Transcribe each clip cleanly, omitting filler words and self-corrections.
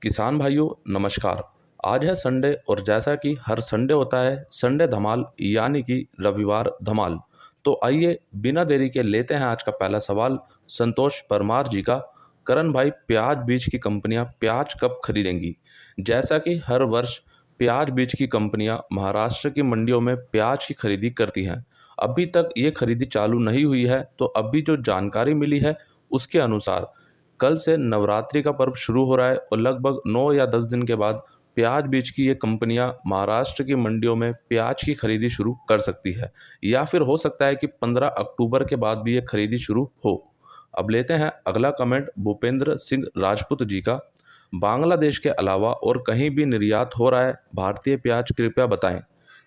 किसान भाइयों नमस्कार। आज है संडे और जैसा कि हर संडे होता है संडे धमाल यानी कि रविवार धमाल। तो आइए बिना देरी के लेते हैं आज का पहला सवाल संतोष परमार जी का। करण भाई, प्याज बीज की कंपनियां प्याज कब खरीदेंगी? जैसा कि हर वर्ष प्याज बीज की कंपनियां महाराष्ट्र की मंडियों में प्याज की खरीदी करती हैं। अभी तक ये खरीदी चालू नहीं हुई है। तो अभी जो जानकारी मिली है उसके अनुसार कल से नवरात्रि का पर्व शुरू हो रहा है और लगभग 9 या 10 दिन के बाद प्याज बीज की ये कंपनियां महाराष्ट्र की मंडियों में प्याज की खरीदी शुरू कर सकती है, या फिर हो सकता है कि 15 अक्टूबर के बाद भी ये खरीदी शुरू हो। अब लेते हैं अगला कमेंट भूपेंद्र सिंह राजपूत जी का। बांग्लादेश के अलावा और कहीं भी निर्यात हो रहा है भारतीय प्याज, कृपया बताएं।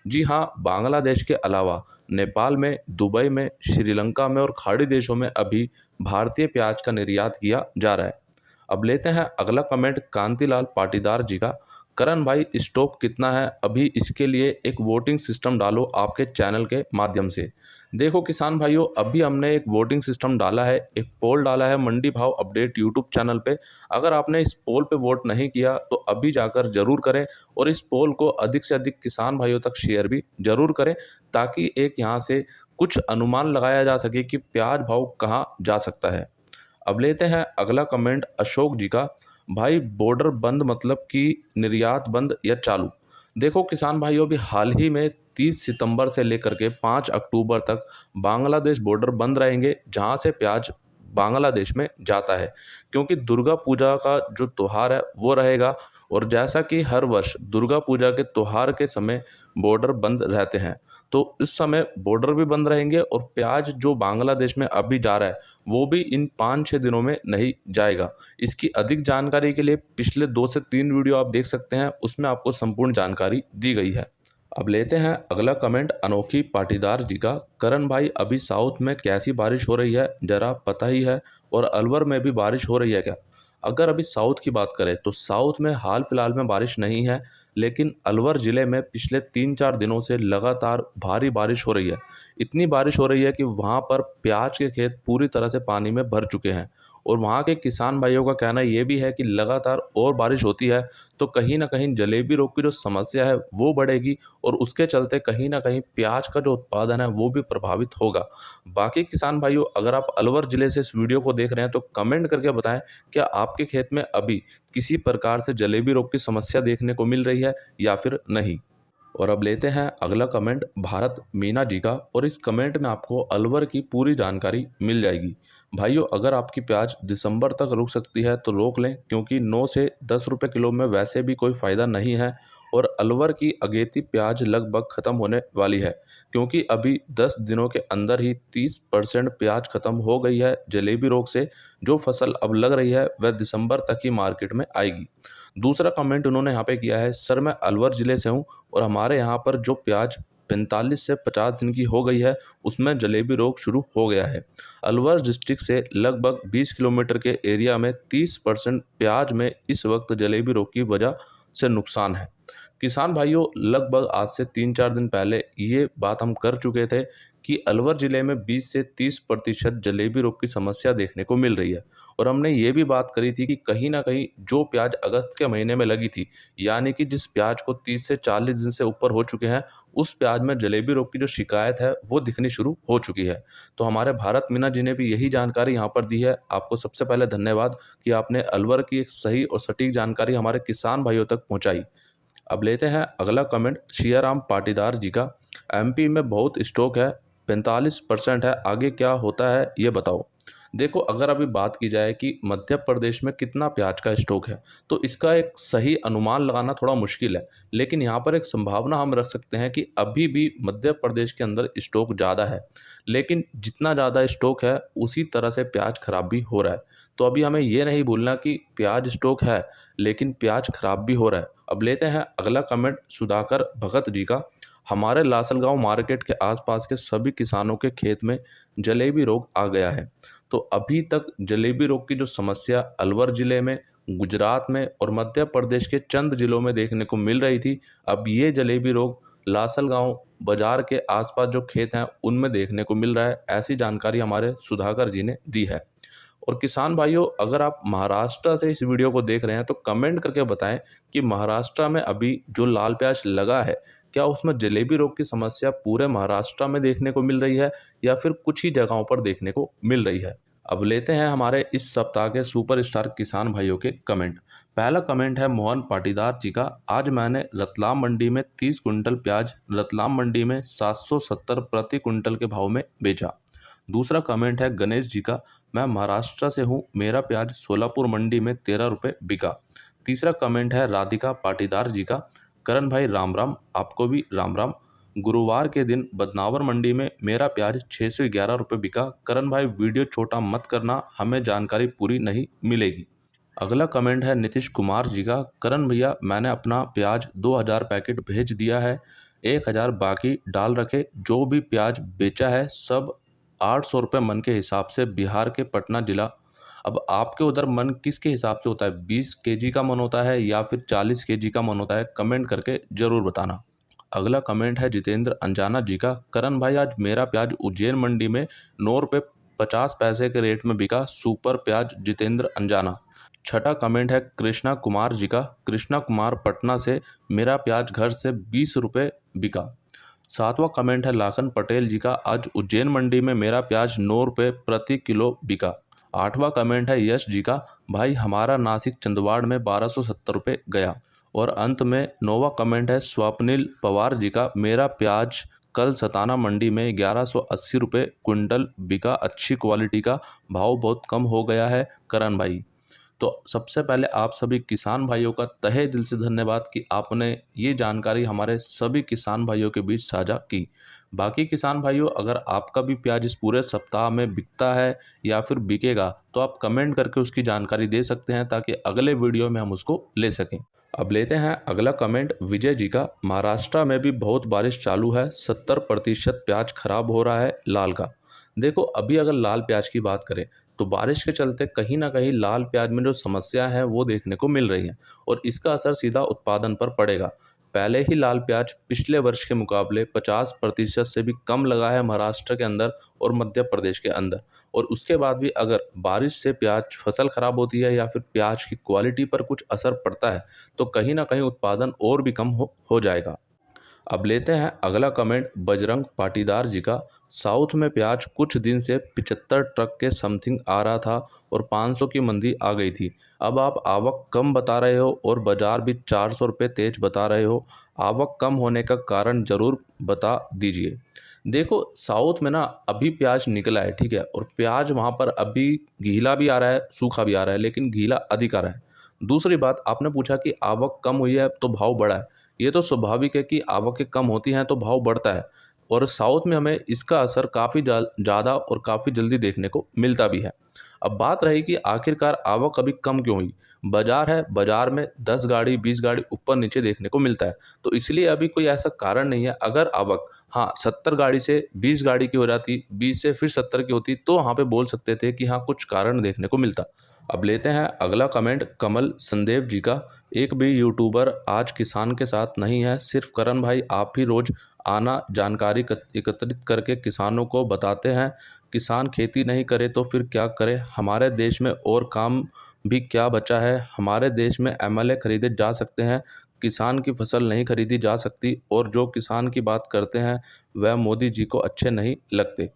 जी हाँ, बांग्लादेश के अलावा नेपाल में, दुबई में, श्रीलंका में और खाड़ी देशों में अभी भारतीय प्याज का निर्यात किया जा रहा है। अब लेते हैं अगला कमेंट कांतिलाल पाटीदार जी का। करण भाई, स्टॉक कितना है अभी? इसके लिए एक वोटिंग सिस्टम डालो आपके चैनल के माध्यम से। देखो किसान भाइयों, अभी हमने एक वोटिंग सिस्टम डाला है, एक पोल डाला है मंडी भाव अपडेट यूट्यूब चैनल पे। अगर आपने इस पोल पे वोट नहीं किया तो अभी जाकर जरूर करें और इस पोल को अधिक से अधिक किसान भाइयों तक शेयर भी जरूर करें, ताकि एक यहाँ से कुछ अनुमान लगाया जा सके कि प्याज भाव कहाँ जा सकता है। अब लेते हैं अगला कमेंट अशोक जी का। भाई, बॉर्डर बंद मतलब कि निर्यात बंद या चालू? देखो किसान भाइयों, भी हाल ही में 30 सितंबर से लेकर के 5 अक्टूबर तक बांग्लादेश बॉर्डर बंद रहेंगे, जहां से प्याज बांग्लादेश में जाता है, क्योंकि दुर्गा पूजा का जो त्यौहार है वो रहेगा। और जैसा कि हर वर्ष दुर्गा पूजा के त्यौहार के समय बॉर्डर बंद रहते हैं, तो इस समय बॉर्डर भी बंद रहेंगे और प्याज जो बांग्लादेश में अभी जा रहा है वो भी इन 5-6 दिनों में नहीं जाएगा। इसकी अधिक जानकारी के लिए पिछले 2 से 3 वीडियो आप देख सकते हैं, उसमें आपको संपूर्ण जानकारी दी गई है। अब लेते हैं अगला कमेंट अनोखी पाटीदार जी का। करण भाई, अभी साउथ में कैसी बारिश हो रही है जरा पता ही है, और अलवर में भी बारिश हो रही है क्या? अगर अभी साउथ की बात करें तो साउथ में हाल फिलहाल में बारिश नहीं है, लेकिन अलवर ज़िले में पिछले 3-4 दिनों से लगातार भारी बारिश हो रही है। इतनी बारिश हो रही है कि वहाँ पर प्याज के खेत पूरी तरह से पानी में भर चुके हैं। और वहाँ के किसान भाइयों का कहना ये भी है कि लगातार और बारिश होती है तो कहीं ना कहीं जलेबी रोग की जो समस्या है वो बढ़ेगी, और उसके चलते कहीं ना कहीं प्याज का जो उत्पादन है वो भी प्रभावित होगा। बाकी किसान भाइयों, अगर आप अलवर ज़िले से इस वीडियो को देख रहे हैं तो कमेंट करके बताएं, क्या आपके खेत में अभी किसी प्रकार से जलेबी रोग की समस्या देखने को मिल रही है या फिर नहीं? और अब लेते हैं अगला कमेंट भारत मीना जी का, और इस कमेंट में आपको अलवर की पूरी जानकारी मिल जाएगी। भाइयों, अगर आपकी प्याज दिसंबर तक रुक सकती है तो रोक लें, क्योंकि 9 से 10 रुपये किलो में वैसे भी कोई फ़ायदा नहीं है। और अलवर की अगेती प्याज लगभग ख़त्म होने वाली है, क्योंकि अभी 10 दिनों के अंदर ही 30% प्याज ख़त्म हो गई है जलेबी रोग से। जो फसल अब लग रही है वह दिसंबर तक ही मार्केट में आएगी। दूसरा कमेंट उन्होंने यहाँ पे किया है, सर मैं अलवर ज़िले से हूँ और हमारे यहाँ पर जो प्याज 45 से 50 दिन की हो गई है उसमें जलेबी रोग शुरू हो गया है। अलवर डिस्ट्रिक्ट से लगभग 20 किलोमीटर के एरिया में 30% प्याज में इस वक्त जलेबी रोग की वजह से नुकसान है। किसान भाइयों, लगभग आज से 3-4 दिन पहले ये बात हम कर चुके थे कि अलवर ज़िले में 20 से 30% जलेबी रोग की समस्या देखने को मिल रही है। और हमने ये भी बात करी थी कि कहीं ना कहीं जो प्याज अगस्त के महीने में लगी थी, यानी कि जिस प्याज को 30 से 40 दिन से ऊपर हो चुके हैं, उस प्याज में जलेबी रोग की जो शिकायत है वो दिखनी शुरू हो चुकी है। तो हमारे भारत मीना जी ने भी यही जानकारी यहाँ पर दी है। आपको सबसे पहले धन्यवाद कि आपने अलवर की एक सही और सटीक जानकारी हमारे किसान भाइयों तक पहुँचाई। अब लेते हैं अगला कमेंट सियाराम पाटीदार जी का। एमपी में बहुत स्टॉक है, 45% है, आगे क्या होता है ये बताओ। देखो, अगर अभी बात की जाए कि मध्य प्रदेश में कितना प्याज का स्टॉक है तो इसका एक सही अनुमान लगाना थोड़ा मुश्किल है, लेकिन यहाँ पर एक संभावना हम रख सकते हैं कि अभी भी मध्य प्रदेश के अंदर स्टॉक ज़्यादा है, लेकिन जितना ज़्यादा स्टॉक है उसी तरह से प्याज खराब भी हो रहा है। तो अभी हमें ये नहीं भूलना कि प्याज स्टॉक है लेकिन प्याज खराब भी हो रहा है। अब लेते हैं अगला कमेंट सुधाकर भगत जी का। हमारे लासलगांव मार्केट के आसपास के सभी किसानों के खेत में जलेबी रोग आ गया है। तो अभी तक जलेबी रोग की जो समस्या अलवर ज़िले में, गुजरात में और मध्य प्रदेश के चंद ज़िलों में देखने को मिल रही थी, अब ये जलेबी रोग लासलगांव बाजार के आसपास जो खेत हैं उनमें देखने को मिल रहा है। ऐसी जानकारी हमारे सुधाकर जी ने दी है। और किसान भाइयों, अगर आप महाराष्ट्र से इस वीडियो को देख रहे हैं तो कमेंट करके बताएं कि महाराष्ट्र में अभी जो लाल प्याज लगा है, क्या उसमें जलेबी रोग की समस्या पूरे महाराष्ट्र में देखने को मिल रही है या फिर कुछ ही जगहों पर देखने को मिल रही है। अब लेते हैं हमारे इस सप्ताह के सुपरस्टार किसान भाइयों के कमेंट। पहला कमेंट है मोहन पाटीदार जी का। आज मैंने रतलाम मंडी में 30 कुंटल प्याज रतलाम मंडी में 770 प्रति कुंटल के भाव में बेचा। दूसरा कमेंट है गणेश जी का। मैं महाराष्ट्र से हूँ, मेरा प्याज सोलापुर मंडी में 13 रुपये बिका। तीसरा कमेंट है राधिका पाटीदार जी का। करण भाई राम राम, आपको भी राम राम। गुरुवार के दिन बदनावर मंडी में मेरा प्याज 611 रुपये बिका। करण भाई वीडियो छोटा मत करना, हमें जानकारी पूरी नहीं मिलेगी। अगला कमेंट है नीतीश कुमार जी का। करण भैया, मैंने अपना प्याज 2000 पैकेट भेज दिया है, 1000 बाकी डाल रखे। जो भी प्याज बेचा है सब 800 रुपये मन के हिसाब से, बिहार के पटना जिला। अब आपके उधर मन किसके हिसाब से होता है, 20 केजी का मन होता है या फिर 40 केजी का मन होता है, कमेंट करके ज़रूर बताना। अगला कमेंट है जितेंद्र अंजाना जी का। करण भाई, आज मेरा प्याज उज्जैन मंडी में 9 रुपये 50 पैसे के रेट में बिका। सुपर प्याज, जितेंद्र अंजाना। छठा कमेंट है कृष्णा कुमार जी का। कृष्णा कुमार पटना से, मेरा प्याज घर से 20 रुपये बिका। सातवां कमेंट है लाखन पटेल जी का। आज उज्जैन मंडी में मेरा प्याज 9 रुपये प्रति किलो बिका। आठवां कमेंट है यश जी का। भाई हमारा नासिक चंदवाड़ में 1270 रुपये गया। और अंत में 9वां कमेंट है स्वप्निल पवार जी का। मेरा प्याज कल सताना मंडी में 1180 रुपये क्विंटल बिका। अच्छी क्वालिटी का, भाव बहुत कम हो गया है करण भाई। तो सबसे पहले आप सभी किसान भाइयों का तहे दिल से धन्यवाद कि आपने ये जानकारी हमारे सभी किसान भाइयों के बीच साझा की। बाकी किसान भाइयों, अगर आपका भी प्याज इस पूरे सप्ताह में बिकता है या फिर बिकेगा तो आप कमेंट करके उसकी जानकारी दे सकते हैं ताकि अगले वीडियो में हम उसको ले सकें। अब लेते हैं अगला कमेंट विजय जी का। महाराष्ट्र में भी बहुत बारिश चालू है, 70% प्याज खराब हो रहा है लाल का। देखो, अभी अगर लाल प्याज की बात करें तो बारिश के चलते कहीं ना कहीं लाल प्याज में जो समस्या है वो देखने को मिल रही है और इसका असर सीधा उत्पादन पर पड़ेगा। पहले ही लाल प्याज पिछले वर्ष के मुकाबले 50% से भी कम लगा है महाराष्ट्र के अंदर और मध्य प्रदेश के अंदर। और उसके बाद भी अगर बारिश से प्याज फसल खराब होती है या फिर प्याज की क्वालिटी पर कुछ असर पड़ता है तो कहीं ना कहीं उत्पादन और भी कम हो जाएगा। अब लेते हैं अगला कमेंट बजरंग पाटीदार जी का। साउथ में प्याज कुछ दिन से 75 ट्रक के समथिंग आ रहा था और 500 की मंदी आ गई थी। अब आप आवक कम बता रहे हो और बाजार भी 400 रुपये तेज बता रहे हो। आवक कम होने का कारण ज़रूर बता दीजिए। देखो, साउथ में ना अभी प्याज निकला है, ठीक है, और प्याज वहाँ पर अभी गीला भी आ रहा है, सूखा भी आ रहा है, लेकिन गीला अधिक आ रहा है। दूसरी बात, आपने पूछा कि आवक कम हुई है तो भाव बढ़ा है। ये तो स्वाभाविक है कि आवकें कम होती हैं तो भाव बढ़ता है और साउथ में हमें इसका असर काफ़ी ज़्यादा और काफ़ी जल्दी देखने को मिलता भी है। अब बात रही कि आखिरकार आवक अभी कम क्यों हुई। बाजार है, बाजार में 10 गाड़ी 20 गाड़ी ऊपर नीचे देखने को मिलता है, तो इसलिए अभी कोई ऐसा कारण नहीं है। अगर आवक, हाँ, 70 गाड़ी से 20 गाड़ी की हो जाती, 20 से फिर 70 की होती, तो वहाँ पे बोल सकते थे कि हाँ कुछ कारण देखने को मिलता। अब लेते हैं अगला कमेंट कमल संदेव जी का। एक भी यूट्यूबर आज किसान के साथ नहीं है, सिर्फ करण भाई आप ही रोज आना जानकारी एकत्रित करके किसानों को बताते हैं। किसान खेती नहीं करे तो फिर क्या करे, हमारे देश में और काम भी क्या बचा है। हमारे देश में एमएलए खरीदे जा सकते हैं, किसान की फसल नहीं खरीदी जा सकती, और जो किसान की बात करते हैं वह मोदी जी को अच्छे नहीं लगते।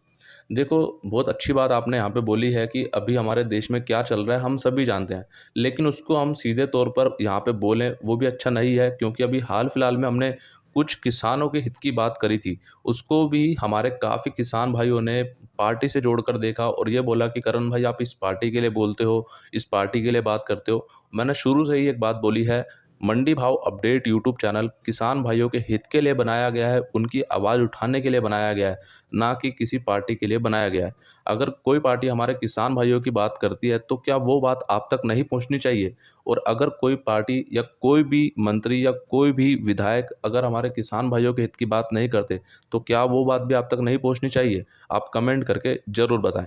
देखो, बहुत अच्छी बात आपने यहाँ पे बोली है कि अभी हमारे देश में क्या चल रहा है हम सभी जानते हैं, लेकिन उसको हम सीधे तौर पर यहाँ पे बोलें वो भी अच्छा नहीं है, क्योंकि अभी हाल फिलहाल में हमने कुछ किसानों के हित की बात करी थी, उसको भी हमारे काफ़ी किसान भाइयों ने पार्टी से जोड़कर देखा और ये बोला कि करण भाई आप इस पार्टी के लिए बोलते हो, इस पार्टी के लिए बात करते हो। मैंने शुरू से ही एक बात बोली है, मंडी भाव अपडेट यूट्यूब चैनल किसान भाइयों के हित के लिए बनाया गया है, उनकी आवाज़ उठाने के लिए बनाया गया है, ना कि किसी पार्टी के लिए बनाया गया है। अगर कोई पार्टी हमारे किसान भाइयों की बात करती है तो क्या वो बात आप तक नहीं पहुंचनी चाहिए? और अगर कोई पार्टी या कोई भी मंत्री या कोई भी विधायक अगर हमारे किसान भाइयों के हित की बात नहीं करते तो क्या वो बात भी आप तक नहीं पहुंचनी चाहिए? आप कमेंट करके ज़रूर बताएं।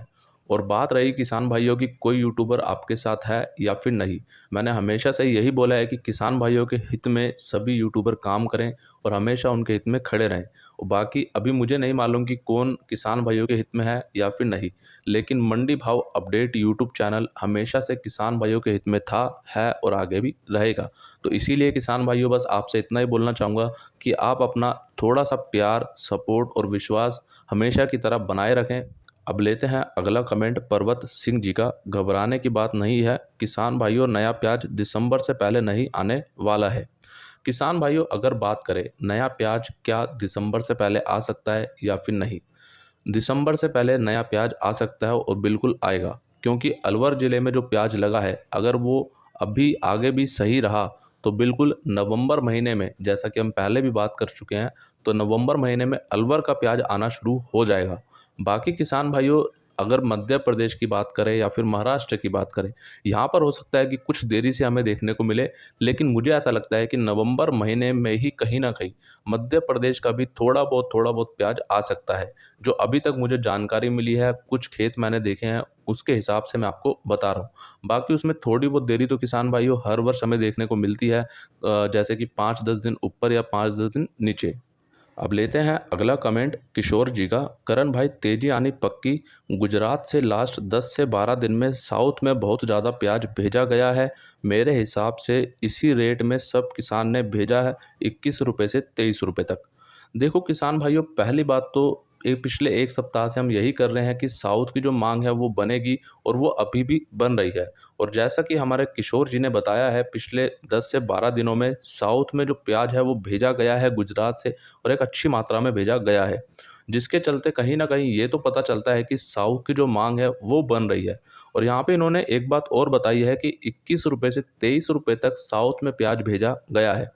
और बात रही किसान भाइयों की, कोई यूट्यूबर आपके साथ है या फिर नहीं, मैंने हमेशा से यही बोला है कि किसान भाइयों के हित में सभी यूट्यूबर काम करें और हमेशा उनके हित में खड़े रहें। और बाकी अभी मुझे नहीं मालूम कि कौन किसान भाइयों के हित में है या फिर नहीं, लेकिन मंडी भाव अपडेट यूट्यूब चैनल हमेशा से किसान भाइयों के हित में था, है और आगे भी रहेगा। तो इसीलिए किसान भाइयों, बस आपसे इतना ही बोलना चाहूँगा कि आप अपना थोड़ा सा प्यार, सपोर्ट और विश्वास हमेशा की तरह बनाए रखें। अब लेते हैं अगला कमेंट पर्वत सिंह जी का। घबराने की बात नहीं है किसान भाइयों, नया प्याज दिसंबर से पहले नहीं आने वाला है। किसान भाइयों, अगर बात करें नया प्याज क्या दिसंबर से पहले आ सकता है या फिर नहीं, दिसंबर से पहले नया प्याज आ सकता है और बिल्कुल आएगा, क्योंकि अलवर ज़िले में जो प्याज लगा है अगर वो अभी आगे भी सही रहा तो बिल्कुल नवंबर महीने में, जैसा कि हम पहले भी बात कर चुके हैं, तो नवंबर महीने में अलवर का प्याज आना शुरू हो जाएगा। बाकी किसान भाइयों, अगर मध्य प्रदेश की बात करें या फिर महाराष्ट्र की बात करें, यहाँ पर हो सकता है कि कुछ देरी से हमें देखने को मिले, लेकिन मुझे ऐसा लगता है कि नवंबर महीने में ही कहीं ना कहीं मध्य प्रदेश का भी थोड़ा बहुत प्याज आ सकता है। जो अभी तक मुझे जानकारी मिली है, कुछ खेत मैंने देखे हैं, उसके हिसाब से मैं आपको बता रहा हूँ। बाकी उसमें थोड़ी बहुत देरी तो किसान भाइयों हर वर्ष हमें देखने को मिलती है, जैसे कि 5-10 दिन ऊपर या 5-10 दिन नीचे। अब लेते हैं अगला कमेंट किशोर जी का। करण भाई, तेजी आनी पक्की। गुजरात से लास्ट 10 से 12 दिन में साउथ में बहुत ज़्यादा प्याज भेजा गया है। मेरे हिसाब से इसी रेट में सब किसान ने भेजा है, 21 रुपये से 23 रुपये तक। देखो किसान भाइयों, पहली बात तो पिछले एक सप्ताह से हम यही कर रहे हैं कि साउथ की जो मांग है वो बनेगी, और वो अभी भी बन रही है। और जैसा कि हमारे किशोर जी ने बताया है, पिछले 10 से 12 दिनों में साउथ में जो प्याज है वो भेजा गया है गुजरात से, और एक अच्छी मात्रा में भेजा गया है, जिसके चलते कहीं ना कहीं ये तो पता चलता है कि साउथ की जो मांग है वो बन रही है। और यहाँ पे इन्होंने एक बात और बताई है कि 21 रुपये से 23 रुपये तक साउथ में प्याज भेजा गया है।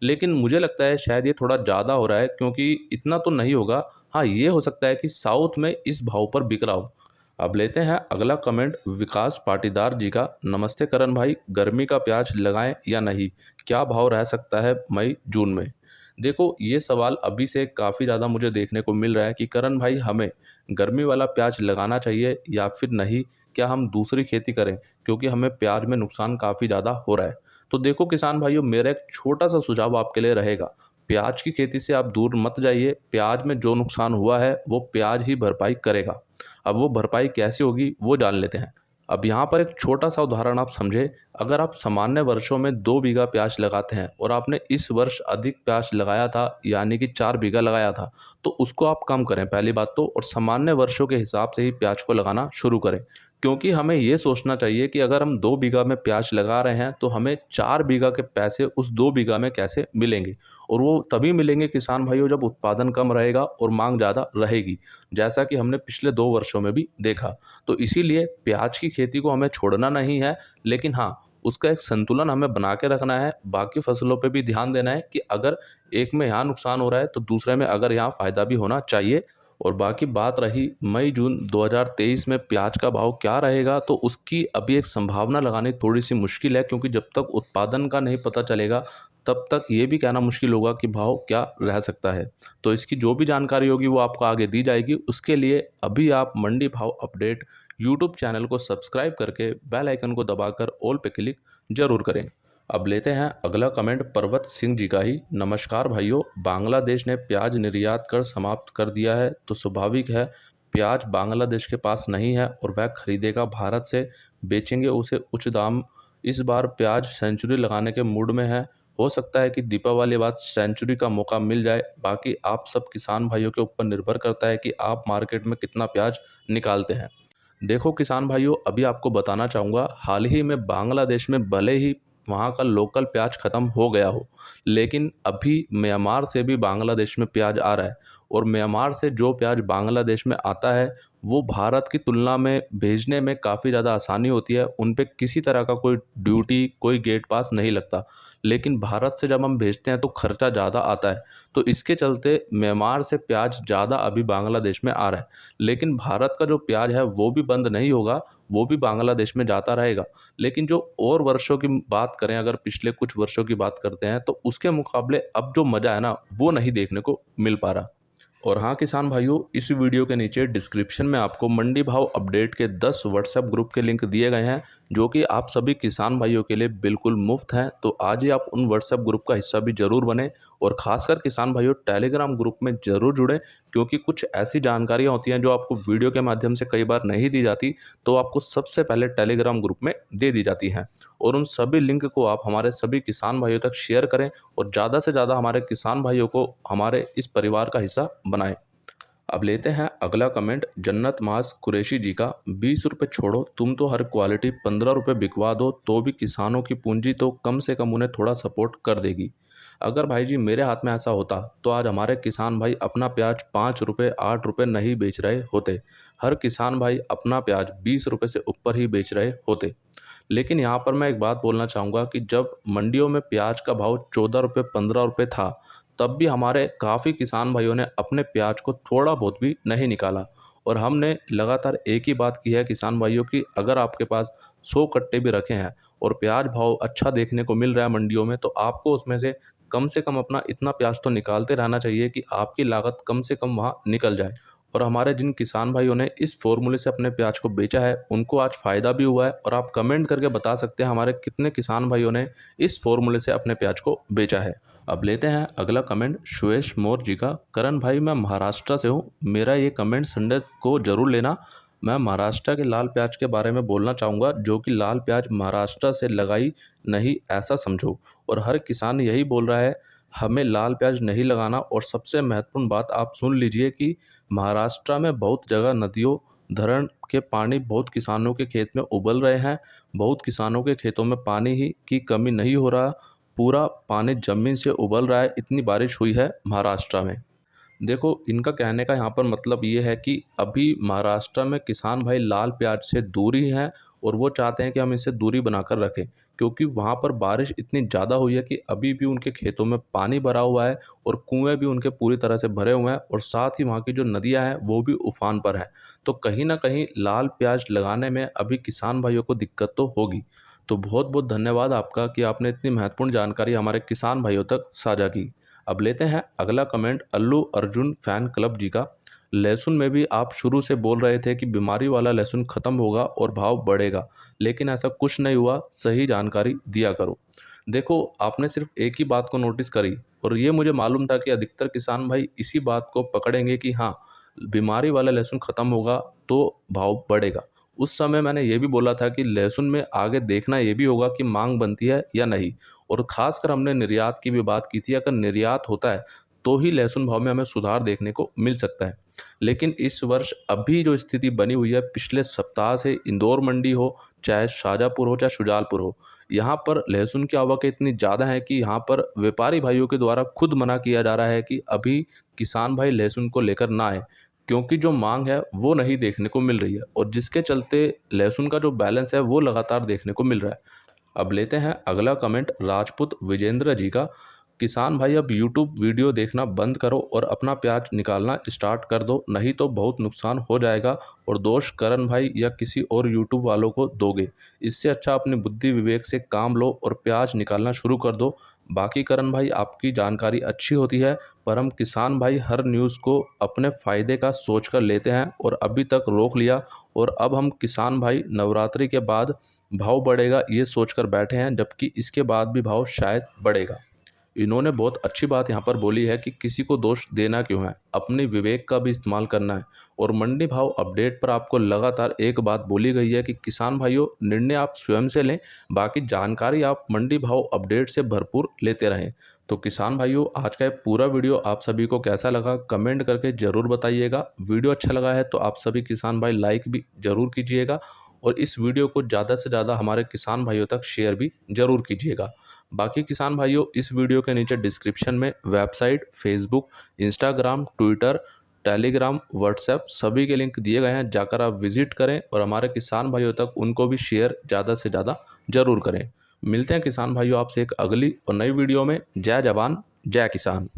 लेकिन मुझे लगता है शायद ये थोड़ा ज़्यादा हो रहा है, क्योंकि इतना तो नहीं होगा। हाँ, ये हो सकता है कि साउथ में इस भाव पर बिक रहा हो। अब लेते हैं अगला कमेंट विकास पाटीदार जी का। नमस्ते करण भाई, गर्मी का प्याज लगाएं या नहीं, क्या भाव रह सकता है मई जून में? देखो, ये सवाल अभी से काफ़ी ज़्यादा मुझे देखने को मिल रहा है कि करण भाई, हमें गर्मी वाला प्याज लगाना चाहिए या फिर नहीं, क्या हम दूसरी खेती करें, क्योंकि हमें प्याज में नुकसान काफ़ी ज़्यादा हो रहा है। तो देखो किसान भाइयों, मेरा एक छोटा सा सुझाव आपके लिए रहेगा। प्याज की खेती से आप दूर मत जाइए। प्याज में जो नुकसान हुआ है वो प्याज ही भरपाई करेगा। अब वो भरपाई कैसे होगी वो जान लेते हैं। अब यहाँ पर एक छोटा सा उदाहरण आप समझे। अगर आप सामान्य वर्षों में 2 बीघा प्याज लगाते हैं और आपने इस वर्ष अधिक प्याज लगाया था, यानी कि 4 बीघा लगाया था, तो उसको आप कम करें पहली बात तो, और सामान्य वर्षों के हिसाब से ही प्याज को लगाना शुरू करें। क्योंकि हमें ये सोचना चाहिए कि अगर हम 2 बीघा में प्याज लगा रहे हैं तो हमें 4 बीघा के पैसे उस 2 बीघा में कैसे मिलेंगे, और वो तभी मिलेंगे किसान भाइयों जब उत्पादन कम रहेगा और मांग ज़्यादा रहेगी, जैसा कि हमने पिछले 2 वर्षों में भी देखा। तो इसीलिए प्याज की खेती को हमें छोड़ना नहीं है, लेकिन हाँ, उसका एक संतुलन हमें बना के रखना है। बाकी फसलों पे भी ध्यान देना है कि अगर एक में यहाँ नुकसान हो रहा है तो दूसरे में अगर यहाँ फ़ायदा भी होना चाहिए। और बाकी बात रही मई जून 2023 में प्याज का भाव क्या रहेगा, तो उसकी अभी एक संभावना लगानी थोड़ी सी मुश्किल है, क्योंकि जब तक उत्पादन का नहीं पता चलेगा तब तक ये भी कहना मुश्किल होगा कि भाव क्या रह सकता है। तो इसकी जो भी जानकारी होगी वो आपको आगे दी जाएगी। उसके लिए अभी आप मंडी भाव अपडेट यूट्यूब चैनल को सब्सक्राइब करके बेल आइकन को दबाकर ऑल पे क्लिक जरूर करें। अब लेते हैं अगला कमेंट पर्वत सिंह जी का ही। नमस्कार भाइयों, बांग्लादेश ने प्याज निर्यात कर समाप्त कर दिया है, तो स्वाभाविक है प्याज बांग्लादेश के पास नहीं है और वह खरीदेगा भारत से, बेचेंगे उसे उच्च दाम। इस बार प्याज सेंचुरी लगाने के मूड में है। हो सकता है कि दीपावली बाद सेंचुरी का मौका मिल जाए। बाकी आप सब किसान भाइयों के ऊपर निर्भर करता है कि आप मार्केट में कितना प्याज निकालते हैं। देखो किसान भाइयों, अभी आपको बताना चाहूँगा, हाल ही में बांग्लादेश में भले ही वहाँ का लोकल प्याज ख़त्म हो गया हो, लेकिन अभी म्यांमार से भी बांग्लादेश में प्याज आ रहा है। और म्यांमार से जो प्याज बांग्लादेश में आता है वो भारत की तुलना में भेजने में काफ़ी ज़्यादा आसानी होती है। उन पे किसी तरह का कोई ड्यूटी, कोई गेट पास नहीं लगता। लेकिन भारत से जब हम भेजते हैं तो खर्चा ज़्यादा आता है। तो इसके चलते म्यांमार से प्याज ज़्यादा अभी बांग्लादेश में आ रहा है। लेकिन भारत का जो प्याज है वो भी बंद नहीं होगा, वो भी बांग्लादेश में जाता रहेगा। लेकिन जो और वर्षों की बात करें, अगर पिछले कुछ वर्षों की बात करते हैं, तो उसके मुकाबले अब जो मज़ा है ना वो नहीं देखने को मिल पा रहा। और हाँ किसान भाइयों, इस वीडियो के नीचे डिस्क्रिप्शन में आपको मंडी भाव अपडेट के 10 व्हाट्सएप ग्रुप के लिंक दिए गए हैं, जो कि आप सभी किसान भाइयों के लिए बिल्कुल मुफ्त हैं। तो आज ही आप उन व्हाट्सएप ग्रुप का हिस्सा भी जरूर बने और खासकर किसान भाइयों टेलीग्राम ग्रुप में ज़रूर जुड़ें, क्योंकि कुछ ऐसी जानकारियाँ होती हैं जो आपको वीडियो के माध्यम से कई बार नहीं दी जाती, तो आपको सबसे पहले टेलीग्राम ग्रुप में दे दी जाती हैं। और उन सभी लिंक को आप हमारे सभी किसान भाइयों तक शेयर करें और ज़्यादा से ज़्यादा हमारे किसान भाइयों को हमारे इस परिवार का हिस्सा बनाएं। अब लेते हैं अगला कमेंट जन्नत मास कुरैशी जी का। 20 रुपये छोड़ो, तुम तो हर क्वालिटी 15 रुपये बिकवा दो तो भी किसानों की पूंजी तो कम से कम उन्हें थोड़ा सपोर्ट कर देगी। अगर भाई जी मेरे हाथ में ऐसा होता तो आज हमारे किसान भाई अपना प्याज 5 रुपये 8 रुपये नहीं बेच रहे होते। हर किसान भाई अपना प्याज 20 रुपये से ऊपर ही बेच रहे होते। लेकिन यहाँ पर मैं एक बात बोलना चाहूँगा कि जब मंडियों में प्याज का भाव 14 रुपये 15 रुपये था, तब भी हमारे काफ़ी किसान भाइयों ने अपने प्याज को थोड़ा बहुत भी नहीं निकाला। और हमने लगातार एक ही बात की है किसान भाइयों की, अगर आपके पास 100 कट्टे भी रखे हैं और प्याज भाव अच्छा देखने को मिल रहा है मंडियों में, तो आपको उसमें से कम अपना इतना प्याज तो निकालते रहना चाहिए कि आपकी लागत कम से कम वहाँ निकल जाए। और हमारे जिन किसान भाइयों ने इस फॉर्मूले से अपने प्याज को बेचा है, उनको आज फ़ायदा भी हुआ है। और आप कमेंट करके बता सकते हैं हमारे कितने किसान भाइयों ने इस फॉर्मूले से अपने प्याज को बेचा है। अब लेते हैं अगला कमेंट सुयश मोर जी का। करण भाई, मैं महाराष्ट्र से हूँ, मेरा ये कमेंट संडे को ज़रूर लेना। मैं महाराष्ट्र के लाल प्याज के बारे में बोलना चाहूँगा, जो कि लाल प्याज महाराष्ट्र से लगाई नहीं ऐसा समझो। और हर किसान यही बोल रहा है हमें लाल प्याज नहीं लगाना। और सबसे महत्वपूर्ण बात आप सुन लीजिए कि महाराष्ट्र में बहुत जगह नदियों धरण के पानी बहुत किसानों के खेत में उबल रहे हैं। बहुत किसानों के खेतों में पानी ही की कमी नहीं हो रहा, पूरा पानी ज़मीन से उबल रहा है, इतनी बारिश हुई है महाराष्ट्र में। देखो, इनका कहने का यहाँ पर मतलब ये है कि अभी महाराष्ट्र में किसान भाई लाल प्याज से दूरी हैं और वो चाहते हैं कि हम इससे दूरी बनाकर रखें, क्योंकि वहाँ पर बारिश इतनी ज़्यादा हुई है कि अभी भी उनके खेतों में पानी भरा हुआ है और कुएं भी उनके पूरी तरह से भरे हुए हैं और साथ ही वहाँ की जो नदियाँ हैं वो भी उफान पर हैं। तो कहीं ना कहीं लाल प्याज लगाने में अभी किसान भाइयों को दिक्कत तो होगी। तो बहुत बहुत धन्यवाद आपका कि आपने इतनी महत्वपूर्ण जानकारी हमारे किसान भाइयों तक साझा की। अब लेते हैं अगला comment Allu Arjun fan club जी का। लहसुन में भी आप शुरू से बोल रहे थे कि बीमारी वाला लहसुन खत्म होगा और भाव बढ़ेगा, लेकिन ऐसा कुछ नहीं हुआ, सही जानकारी दिया करो। देखो, आपने सिर्फ एक ही बात को नोटिस करी और ये मुझे मालूम था कि अधिकतर किसान भाई इसी बात को पकड़ेंगे कि हाँ, बीमारी वाला लहसुन खत्म होगा तो भाव बढ़ेगा। उस समय मैंने ये भी बोला था कि लहसुन में आगे देखना ये भी होगा कि मांग बनती है या नहीं। और ख़ासकर हमने निर्यात की भी बात की थी, अगर निर्यात होता है तो ही लहसुन भाव में हमें सुधार देखने को मिल सकता है। लेकिन इस वर्ष अभी जो स्थिति बनी हुई है, पिछले सप्ताह से इंदौर मंडी हो, चाहे शाजापुर हो, चाहे शुजालपुर हो, यहाँ पर लहसुन की आवक इतनी ज़्यादा है कि यहाँ पर व्यापारी भाइयों के द्वारा खुद मना किया जा रहा है कि अभी किसान भाई लहसुन को लेकर ना आए, क्योंकि जो मांग है वो नहीं देखने को मिल रही है और जिसके चलते लहसुन का जो बैलेंस है वो लगातार देखने को मिल रहा है। अब लेते हैं अगला कमेंट राजपूत विजेंद्र जी का। किसान भाई, अब यूट्यूब वीडियो देखना बंद करो और अपना प्याज निकालना स्टार्ट कर दो, नहीं तो बहुत नुकसान हो जाएगा और दोष करण भाई या किसी और यूट्यूब वालों को दोगे। इससे अच्छा अपनी बुद्धि विवेक से काम लो और प्याज निकालना शुरू कर दो। बाकी करण भाई, आपकी जानकारी अच्छी होती है, पर हम किसान भाई हर न्यूज़ को अपने फ़ायदे का सोच कर लेते हैं और अभी तक रोक लिया। और अब हम किसान भाई नवरात्रि के बाद भाव बढ़ेगा ये सोचकर बैठे हैं, जबकि इसके बाद भी भाव शायद बढ़ेगा। इन्होंने बहुत अच्छी बात यहाँ पर बोली है कि किसी को दोष देना क्यों है, अपने विवेक का भी इस्तेमाल करना है। और मंडी भाव अपडेट पर आपको लगातार एक बात बोली गई है कि किसान भाइयों, निर्णय आप स्वयं से लें, बाकी जानकारी आप मंडी भाव अपडेट से भरपूर लेते रहें। तो किसान भाइयों, आज का ये पूरा वीडियो आप सभी को कैसा लगा कमेंट करके ज़रूर बताइएगा। वीडियो अच्छा लगा है तो आप सभी किसान भाई लाइक भी ज़रूर कीजिएगा और इस वीडियो को ज़्यादा से ज़्यादा हमारे किसान भाइयों तक शेयर भी ज़रूर कीजिएगा। बाकी किसान भाइयों, इस वीडियो के नीचे डिस्क्रिप्शन में website, Facebook, Instagram, Twitter, Telegram, WhatsApp सभी के लिंक दिए गए हैं, जाकर आप विजिट करें और हमारे किसान भाइयों तक उनको भी शेयर ज़्यादा से ज़्यादा ज़रूर करें। मिलते हैं किसान भाइयों आपसे एक अगली और नई वीडियो में। जय जवान, जय किसान।